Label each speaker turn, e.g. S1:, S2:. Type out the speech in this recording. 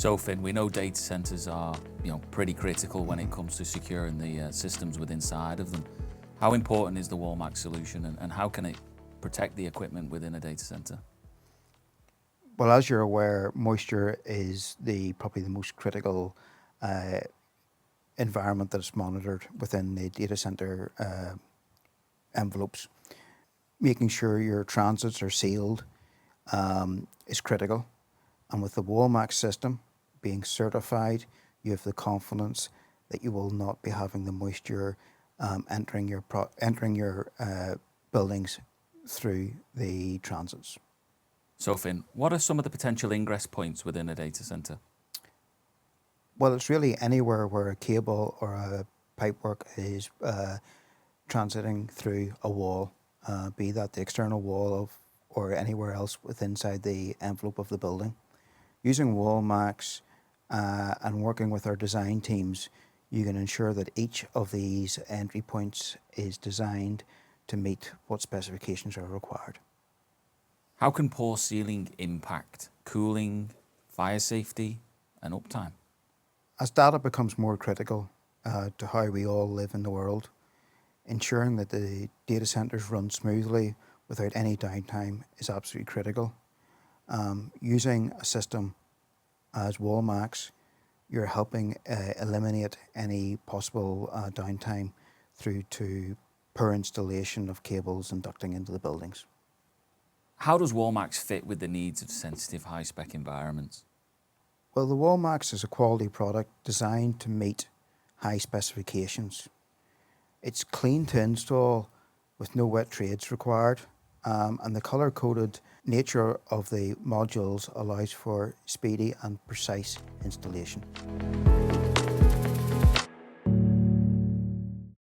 S1: So Finn, we know data centers are, pretty critical when it comes to securing the systems within inside of them. How important is the WallMax solution, and how can it protect the equipment within a data center?
S2: Well, as you're aware, moisture is probably the most critical environment that's monitored within the data center envelopes. Making sure your transits are sealed is critical. And with the WallMax system being certified, you have the confidence that you will not be having the moisture entering your buildings through the transits.
S1: So Finn, what are some of the potential ingress points within a data center?
S2: Well, it's really anywhere where a cable or a pipework is transiting through a wall, be that the external wall or anywhere else inside the envelope of the building. Using WallMax and working with our design teams, you can ensure that each of these entry points is designed to meet what specifications are required.
S1: How can poor sealing impact cooling, fire safety, and uptime?
S2: As data becomes more critical to how we all live in the world, ensuring that the data centers run smoothly without any downtime is absolutely critical. Using a system as WallMax, you're helping eliminate any possible downtime through to per installation of cables and ducting into the buildings.
S1: How does WallMax fit with the needs of sensitive high-spec environments?
S2: Well, the WallMax is a quality product designed to meet high specifications. It's clean to install with no wet trades required, and the colour-coded nature of the modules allows for speedy and precise installation.